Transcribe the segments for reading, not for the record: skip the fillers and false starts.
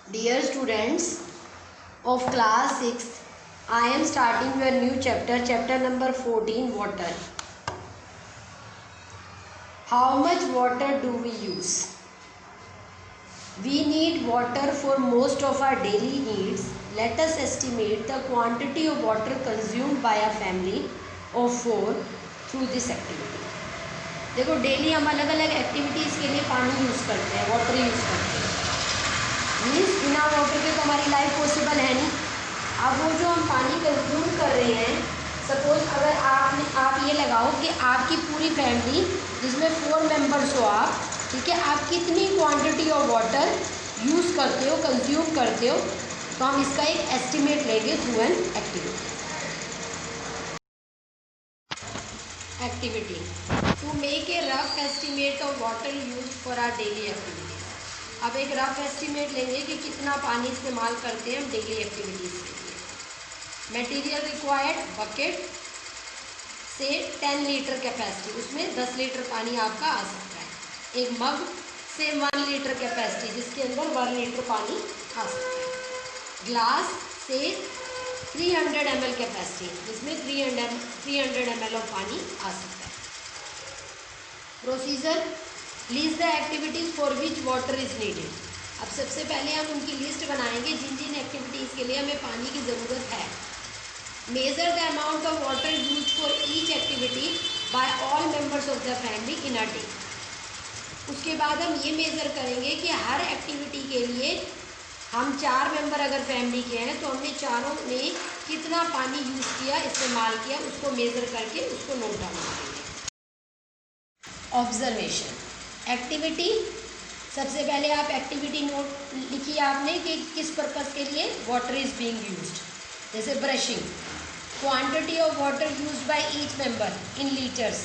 Dear students of class 6, I am starting your new chapter number 14, water. How much water do we use? We need water for most of our daily needs. Let us estimate the quantity of water consumed by a family of 4 through this activity. देखो daily हम अलग अलग activities के लिए पानी use करते हैं, water use करते हैं. मीन्स बिना वाटर के तो हमारी लाइफ पॉसिबल है नहीं. अब वो जो हम पानी कंज्यूम कर रहे हैं, सपोज अगर आप ये लगाओ कि आपकी पूरी फैमिली जिसमें 4 मेंबर्स हो आप, ठीक है, आप कितनी क्वांटिटी ऑफ वाटर यूज़ करते हो, कंज्यूम करते हो, तो हम इसका एक एस्टिमेट लेंगे through an activity to make a rough estimate of water use for our daily activities. अब एक रफ एस्टिमेट लेंगे कि कितना पानी इस्तेमाल करते हैं हम डेली एक्टिविटीज़ के लिए. मटेरियल रिक्वायर्ड बकेट से 10 लीटर कैपेसिटी, उसमें 10 लीटर पानी आपका आ सकता है. एक मग से 1 लीटर कैपेसिटी, जिसके अंदर 1 लीटर पानी आ सकता है. ग्लास से 300 ml कैपेसिटी, जिसमें 300 ml ऑफ पानी आ सकता है. Procedure list the activities for which water is needed. अब सबसे पहले हम उनकी लिस्ट बनाएंगे जिन जिन एक्टिविटीज़ के लिए हमें पानी की ज़रूरत है. Measure the amount of water use for each activity by all members of the family in a day. उसके बाद हम ये मेज़र करेंगे कि हर एक्टिविटी के लिए हम 4 मेंबर अगर फैमिली के हैं तो हमने चारों ने कितना पानी यूज़ किया, इस्तेमाल किया, उसको मेज़र करके उसको नोट डाउन करेंगे. ऑब्जर्वेशन एक्टिविटी, सबसे पहले आप एक्टिविटी नोट लिखिए आपने कि किस पर्पस के लिए वाटर इज़ बीइंग यूज्ड. जैसे brushing, quantity of water used by each member in litres.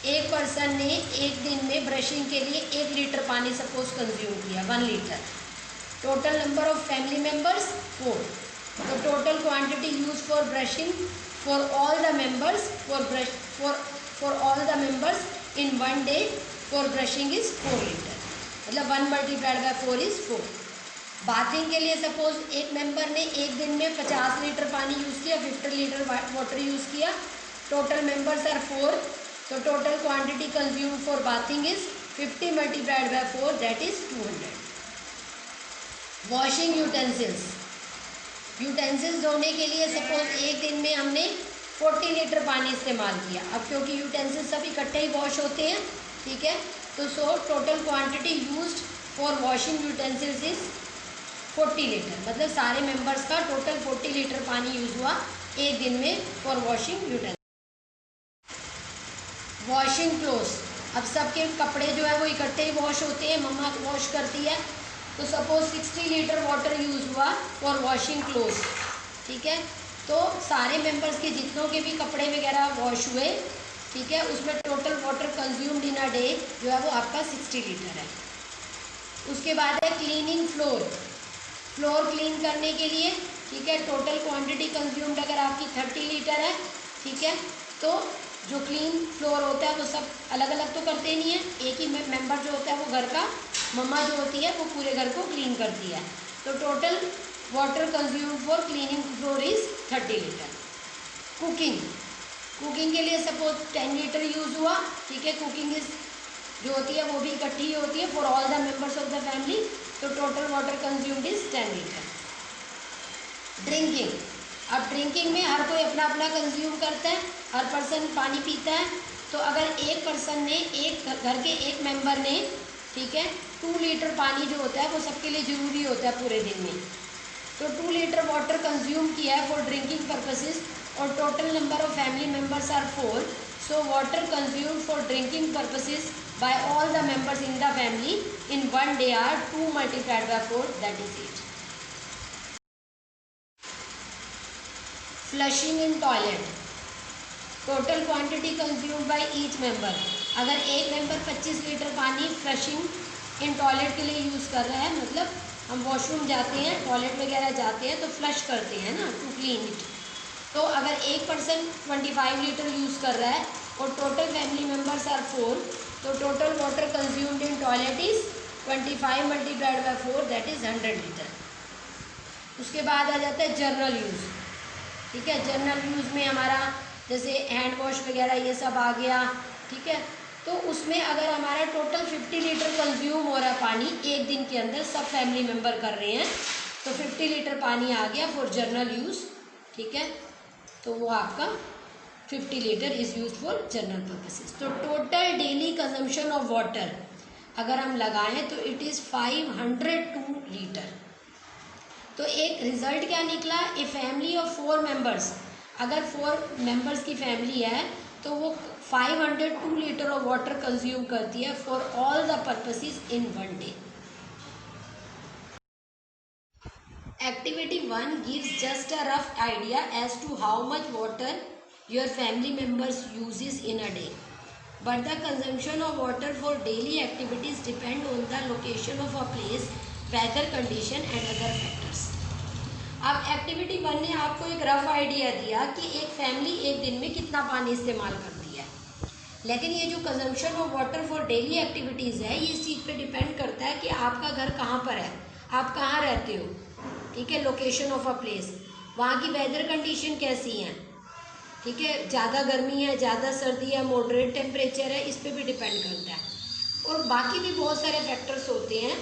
एक पर्सन ने एक दिन में ब्रशिंग के लिए 1 लीटर पानी सपोज कंज्यूम किया, 1 litre. Total number of family members 4. तो total quantity use for brushing for all the members for all the members in 1 day for brushing is 4 litre. मतलब 1 मल्टीप्लाइड बाय 4 इज 4. बाथिंग के लिए suppose एक member ने एक दिन में 50 litre पानी यूज़ किया, 50 लीटर वाटर यूज़ किया. टोटल मेंबर्स आर 4, तो total quantity consume for bathing is 50 multiplied by 4, that is 200. Washing utensils, utensils धोने के लिए सपोज एक दिन में हमने 40 लीटर पानी इस्तेमाल किया. अब क्योंकि यूटेंसिल्स सब इकट्ठे ही वॉश होते हैं, ठीक है, तो so total quantity used for washing utensils is 40 litre. मतलब सारे मेंबर्स का टोटल 40 लीटर पानी यूज हुआ एक दिन में for washing utensils. Washing clothes, अब सबके कपड़े जो है वो इकट्ठे ही वॉश होते हैं, मम्मा वॉश करती है, तो सपोज 60 लीटर वाटर यूज़ हुआ फॉर वॉशिंग क्लोथ्स, ठीक है. तो सारे मेंबर्स के जितनों के भी कपड़े वगैरह वॉश हुए, ठीक है, उसमें total water consumed in a day जो है वो आपका 60 लीटर है. उसके बाद है क्लीनिंग फ्लोर, फ्लोर क्लीन करने के लिए, ठीक है, टोटल क्वांटिटी कंज्यूम्ड अगर आपकी 30 लीटर है, ठीक है, तो जो क्लीन फ्लोर होता है वो सब अलग अलग तो करते नहीं है, एक ही मेंबर जो होता है वो घर का, मम्मा जो होती है वो पूरे घर को क्लीन करती है. तो total water consume for cleaning floor is 30 litre. Cooking, cooking के लिए सपोज 10 लीटर यूज़ हुआ, ठीक है. कुकिंग इज जो होती है वो भी इकट्ठी ही होती है for all the members of the family, तो total water consumed is 10 litre. Drinking, अब ड्रिंकिंग में हर कोई अपना अपना कंज्यूम करता है, हर पर्सन पानी पीता है. तो अगर एक पर्सन ने, एक घर के एक मेंबर ने, ठीक है, 2 लीटर पानी जो होता है वो सबके लिए ज़रूरी होता है पूरे दिन में, तो 2 लीटर वाटर कंज्यूम किया है फॉर ड्रिंकिंग पर्पसेस, और total number of family members are 4, so water consume for drinking purposes by all the members in the family in 1 day are 2 multiplied by 4, that is 8. Flushing in toilet, total quantity consumed by each member. अगर एक member 25 litre पानी flushing in toilet के लिए use कर रहा है, मतलब हम वॉशरूम जाते हैं, टॉयलेट वगैरह जाते हैं तो फ्लश करते हैं ना, टू क्लीन इट. तो अगर एक पर्सन 25 लीटर यूज़ कर रहा है और टोटल फैमिली मेंबर्स आर 4, तो total water consumed in toilet is 25 multiplied by 4, that is 100 litre. उसके बाद आ जाता है जनरल यूज़। ठीक है, जनरल यूज़ में हमारा जैसे हैंड वॉश वगैरह ये सब आ गया। ठीक है, तो उसमें अगर हमारा टोटल 50 लीटर कंज्यूम हो रहा है पानी एक दिन के अंदर, सब फैमिली मेम्बर कर रहे हैं, तो 50 लीटर पानी आ गया फॉर जनरल यूज़। ठीक है, तो वो आपका 50 litre is use for general purposes. तो total daily consumption of water अगर हम लगाएं तो इट इज़ 502 लीटर। तो एक रिजल्ट क्या निकला, ए फैमिली ऑफ 4 मेंबर्स, अगर 4 मेंबर्स की फैमिली है तो वो 502 लीटर ऑफ वाटर कंज्यूम करती है for all the purposes in one day. Activity 1 gives just a rough idea as to how much water your family members uses in a day. But the consumption of water for daily activities depend on the location of a place, weather condition and other factors. अब activity 1 ने आपको एक rough idea दिया कि एक family एक दिन में कितना पानी इस्तेमाल करती है, लेकिन ये जो consumption of water for daily activities है ये इस चीज़ पे डिपेंड करता है कि आपका घर कहाँ पर है, आप कहाँ रहते हो। ठीक है, लोकेशन ऑफ अ प्लेस, वहाँ की वेदर कंडीशन कैसी हैं। ठीक है, ज़्यादा गर्मी है, ज़्यादा सर्दी है, मॉडरेट टेम्परेचर है, इस पर भी डिपेंड करता है। और बाकी भी बहुत सारे फैक्टर्स होते हैं।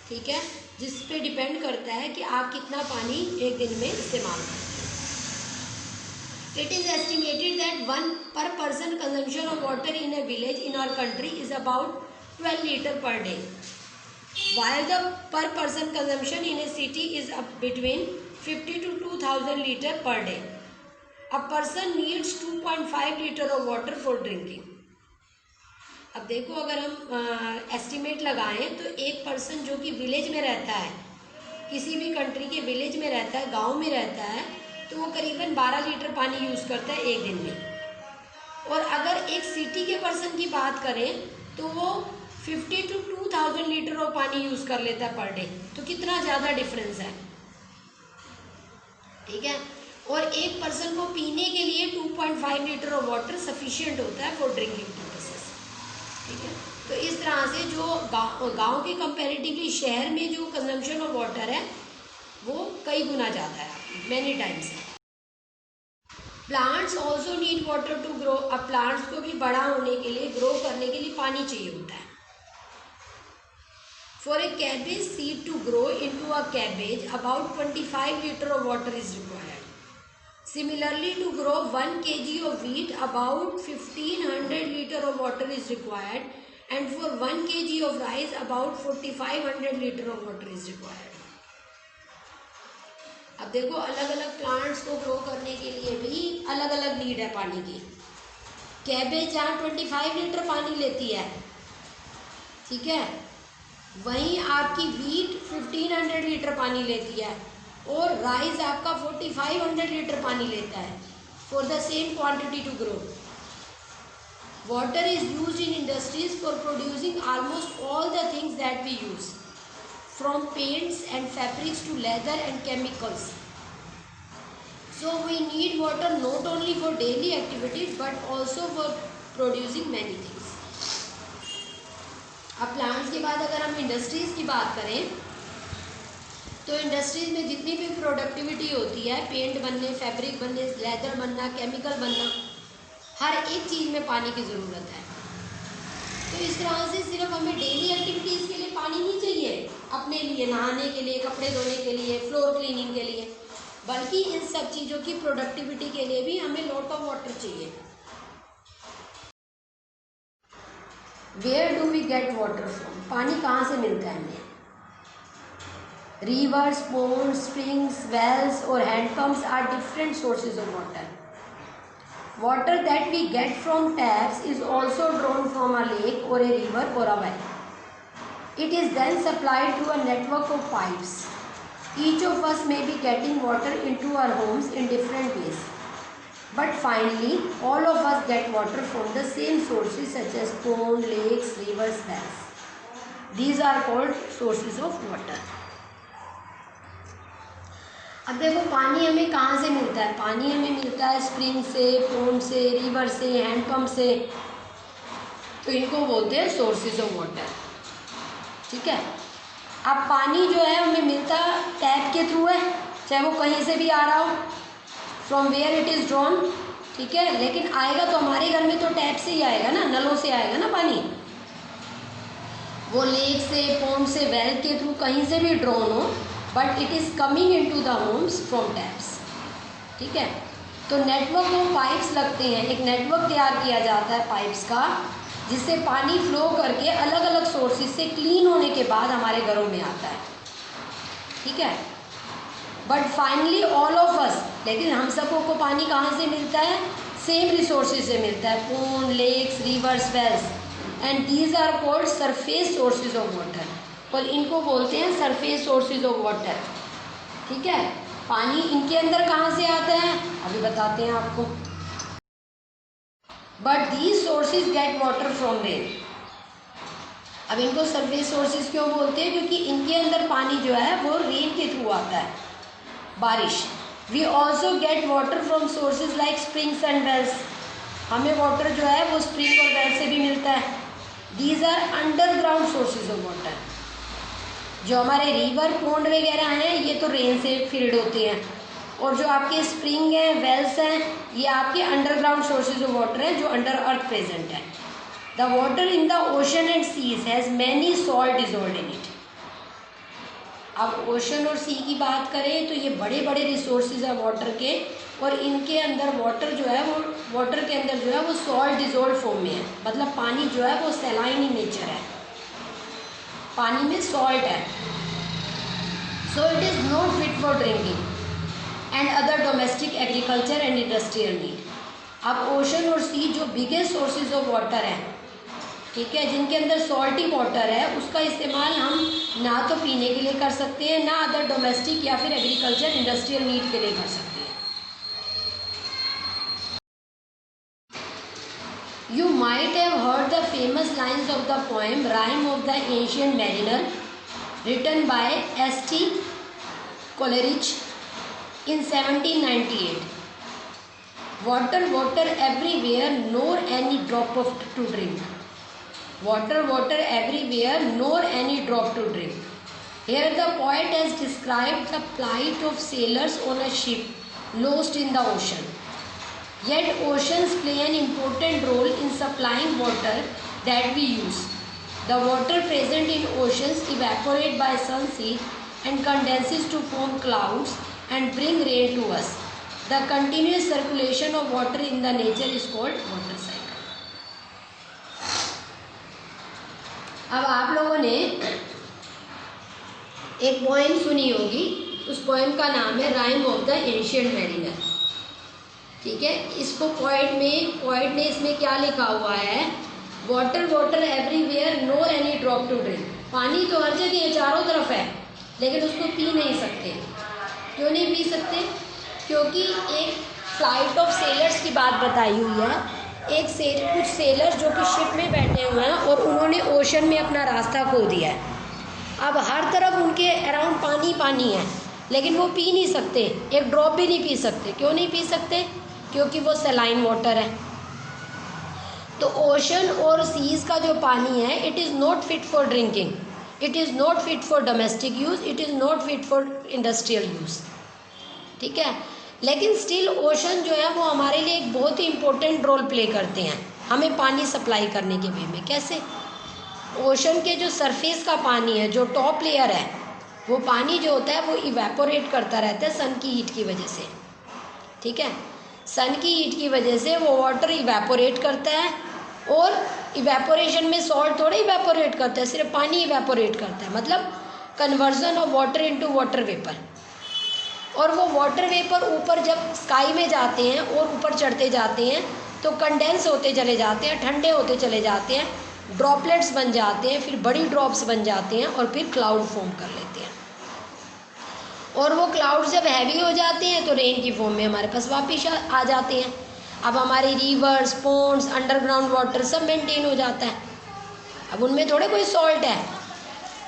ठीक है, जिस पे डिपेंड करता है कि आप कितना पानी एक दिन में इस्तेमाल करते हैं। It is estimated that 1 per person consumption of water in a village in our country is about 12 litre per day, while the per person consumption in a city is up between 50 to 2000 liter per day. A person needs 2.5 liter of water for drinking. अब देखो, अगर हम estimate लगाएं तो एक person जो कि village में रहता है, किसी भी कंट्री के विलेज में रहता है, गांव में रहता है, तो वो करीबन 12 लीटर पानी यूज़ करता है एक दिन में। और अगर एक सिटी के पर्सन की बात करें तो वो 50 to 2000 लीटर ऑफ पानी यूज़ कर लेता है पर डे। तो कितना ज़्यादा डिफरेंस है। ठीक है, और एक पर्सन को पीने के लिए 2.5 लीटर ऑफ वाटर सफिशिएंट होता है फॉर ड्रिंकिंग पर्पसेस। ठीक है, तो इस तरह से जो गांव के कंपैरेटिवली शहर में जो कंजम्पशन ऑफ वाटर है वो कई गुना ज़्यादा है, मैनी टाइम्स है। Plants also need water to grow. अब प्लांट्स को भी बड़ा होने के लिए, ग्रो करने के लिए पानी चाहिए होता है। For a cabbage seed to grow into a cabbage, about 25 liter of water is required. Similarly, to grow 1 kg of wheat, about 1500 liter of water is required, and for 1 kg of rice, about 4500 liter of water is required. अब देखो, अलग अलग plants को grow करने के लिए भी अलग अलग नीड है पानी की। कैबेज जहाँ 25 लीटर पानी लेती है, ठीक है, वहीं आपकी वीट 1500 लीटर पानी लेती है, और राइस आपका 4500 लीटर पानी लेता है for the same quantity to grow. Water is used in industries for producing almost all the things that we use, from paints and fabrics to leather and chemicals. So we need water not only for daily activities but also for producing many things. अब plants के बाद अगर हम industries की बात करें तो industries में जितनी भी प्रोडक्टिविटी होती है, पेंट बनने, फैब्रिक बनने, लेदर बनना, केमिकल बनना, हर एक चीज़ में पानी की ज़रूरत है। तो इस तरह से सिर्फ हमें डेली एक्टिविटीज़ के लिए पानी नहीं चाहिए, अपने लिए नहाने के लिए, कपड़े धोने के लिए, फ्लोर क्लीनिंग के लिए, बल्कि इन सब चीज़ों की प्रोडक्टिविटी के लिए भी हमें लॉट ऑफ वाटर चाहिए। Where do we get water from? पानी कहाँ से मिलता है हमें? रिवर्स, पोन्ड, स्प्रिंग्स, वेल्स और handpumps are different sources of water. Water that we get from taps is also drawn from a lake or a river or a well. It is then supplied through a network of pipes. Each of us may be getting water into our homes in different ways. But finally, all of us get water from the same sources such as pond, lakes, rivers, wells. These are called sources of water. अब देखो पानी हमें कहाँ से मिलता है? पानी हमें मिलता है स्प्रिंग से, पोन्ड से, रिवर से, हैंडपम्प से। तो इनको बोलते हैं सोर्सेज ऑफ वाटर। ठीक है, अब पानी जो है हमें मिलता टैप के थ्रू है, चाहे वो कहीं से भी आ रहा हो, from where it is drawn, ठीक है, लेकिन आएगा तो हमारे घर में तो टैप से ही आएगा ना, नलों से आएगा ना पानी। वो लेक से, पॉन्ड से, वेल के थ्रू कहीं से भी ड्रॉन हो, but it is coming into the homes from taps, ठीक है। तो नेटवर्क ऑफ पाइप्स लगते हैं, एक नेटवर्क तैयार किया जाता है पाइप्स का, जिससे पानी फ्लो करके अलग अलग सोर्सेज से क्लीन होने के बाद हमारे घरों में आता है, ठीक है। But finally all of us, लेकिन हम सबको को पानी कहाँ से मिलता है? सेम रिसोर्सेज से मिलता है, pond, lakes, rivers, wells, and these are called surface sources of water, और इनको बोलते हैं सरफेस सोर्सेज ऑफ वाटर, ठीक है। पानी इनके अंदर कहाँ से आता है अभी बताते हैं आपको। But these sources gate water from rain. अब इनको सरफेस सोर्सेज क्यों बोलते हैं? क्योंकि इनके अंदर पानी जो है वो रेन के थ्रू आता है, बारिश। We also get water from sources like springs and wells. हमें वाटर जो है वो स्प्रिंग और वेल से भी मिलता है। These are underground sources of water. जो हमारे रिवर, पॉन्ड वगैरह हैं ये तो रेन से फिल्ड होते हैं, और जो आपके स्प्रिंग हैं, वेल्स हैं, ये आपके अंडरग्राउंड सोर्सेज ऑफ वाटर हैं जो अंडर अर्थ प्रेजेंट है। The water in the ocean and seas has many salt dissolved in it. अब ओशन और सी की बात करें तो ये बड़े बड़े रिसोर्सेज हैं वाटर के, और इनके अंदर वाटर जो है वो, वाटर के अंदर जो है वो सॉल्ट डिजॉल्व फॉर्म में है, मतलब पानी जो है वो सैलाइन इन नेचर है, पानी में सॉल्ट है। So it is not fit for drinking and other domestic agriculture and industrial need. अब ओशन और सी जो बिगेस्ट सोर्सेज ऑफ वाटर हैं, ठीक है, जिनके अंदर सॉल्टी वाटर है, उसका इस्तेमाल हम ना तो पीने के लिए कर सकते हैं, ना अदर डोमेस्टिक या फिर एग्रीकल्चर इंडस्ट्रियल नीड के लिए कर सकते हैं। You might have heard the famous lines of the poem Rime of the Ancient Mariner, written by S.T. Coleridge in 1798. Water, water everywhere, nor any drop of to drink. Water, water everywhere, nor any drop to drink. Here the poet has described the plight of sailors on a ship lost in the ocean. Yet oceans play an important role in supplying water that we use. The water present in oceans evaporate by sun's heat and condenses to form clouds and bring rain to us. The continuous circulation of water in the nature is called water cycle. अब आप लोगों ने एक poem सुनी होगी, उस poem का नाम है rhyme of the ancient mariner, ठीक है। इसको पोएट ने इसमें क्या लिखा हुआ है? Water, water everywhere, no any drop to drink. पानी तो हर जगह है, चारों तरफ है, लेकिन उसको पी नहीं सकते। क्यों नहीं पी सकते? क्योंकि एक फ्लाइट ऑफ सेलर्स की बात बताई हुई है। कुछ सेलर्स जो कि शिप में बैठे हुए हैं और उन्होंने ओशन में अपना रास्ता खो दिया है। अब हर तरफ उनके अराउंड पानी पानी है, लेकिन वो पी नहीं सकते, एक ड्रॉप भी नहीं पी सकते। क्यों नहीं पी सकते? क्योंकि वो सलाइन वाटर है। तो ओशन और सीज का जो पानी है, it is not fit for drinking, it is not fit for domestic use, it is not fit for industrial use, ठीक है। लेकिन स्टिल ओशन जो है वो हमारे लिए एक बहुत ही इम्पोर्टेंट रोल प्ले करते हैं, हमें पानी सप्लाई करने के वे में। कैसे? ओशन के जो सरफेस का पानी है, जो टॉप लेयर है, वो पानी जो होता है वो इवेपोरेट करता रहता है सन की हीट की वजह से, ठीक है। सन की हीट की वजह से वो वाटर इवेपोरेट करता है, और इवेपोरेशन में सॉल्ट थोड़ा इवेपोरेट करता है, सिर्फ पानी इवेपोरेट करता है, मतलब conversion of water into water vapour. और वो वाटर वेपर ऊपर जब स्काई में जाते हैं और ऊपर चढ़ते जाते हैं तो कंडेंस होते चले जाते हैं, ठंडे होते चले जाते हैं, ड्रॉपलेट्स बन जाते हैं, फिर बड़ी ड्रॉप्स बन जाते हैं, और फिर क्लाउड फॉर्म कर लेते हैं। और वो क्लाउड जब हैवी हो जाते हैं तो रेन की फॉर्म में हमारे पास वापिस आ जाते हैं। अब हमारे रिवर्स, पॉन्ड्स, अंडरग्राउंड वाटर सब मेंटेन हो जाता है, अब उनमें थोड़े कोई सॉल्ट है।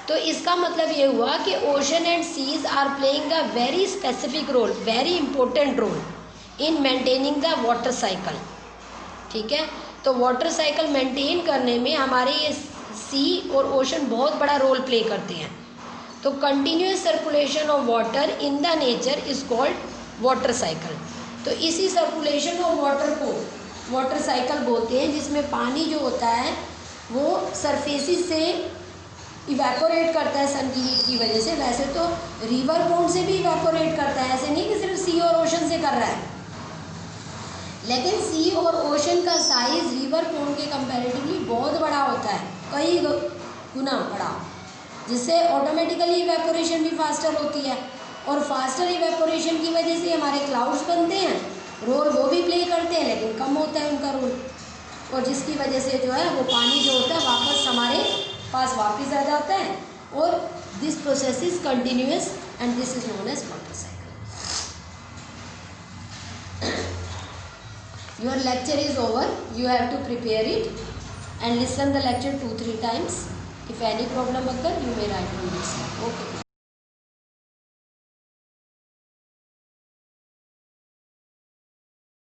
तो इसका मतलब ये हुआ कि ocean and seas are playing a very specific role, very important role in maintaining the water cycle, ठीक है। तो वाटर साइकिल मेंटेन करने में हमारे ये सी और ओशन बहुत बड़ा रोल प्ले करते हैं। तो continuous circulation of water in the nature is called water cycle. तो इसी सर्कुलेशन ऑफ वाटर को वाटर साइकिल बोलते हैं, जिसमें पानी जो होता है वो सरफेसिस से इवेपोरेट करता है सन की हीट की वजह से। वैसे तो रिवर पोन्ड से भी इवेपोरेट करता है, ऐसे नहीं कि सिर्फ सी और ओशन से कर रहा है, लेकिन सी और ओशन का साइज रिवर पोन्ड के कंपैरेटिवली बहुत बड़ा होता है, कई गुना बड़ा, जिससे ऑटोमेटिकली इवेपोरेशन भी फास्टर होती है। और फास्टर इवेपोरेशन की वजह से हमारे क्लाउड्स बनते हैं, रोल वो भी प्ले करते हैं लेकिन कम होता है उनका रोल, और जिसकी वजह से जो है वो पानी जो होता है वापस हमारे पास वापस आ जाता है। और this process is continuous and this is known as water cycle. Your lecture is over. You have to prepare it and listen the lecture 2-3 times. If any problem occur, you may write on this. Okay.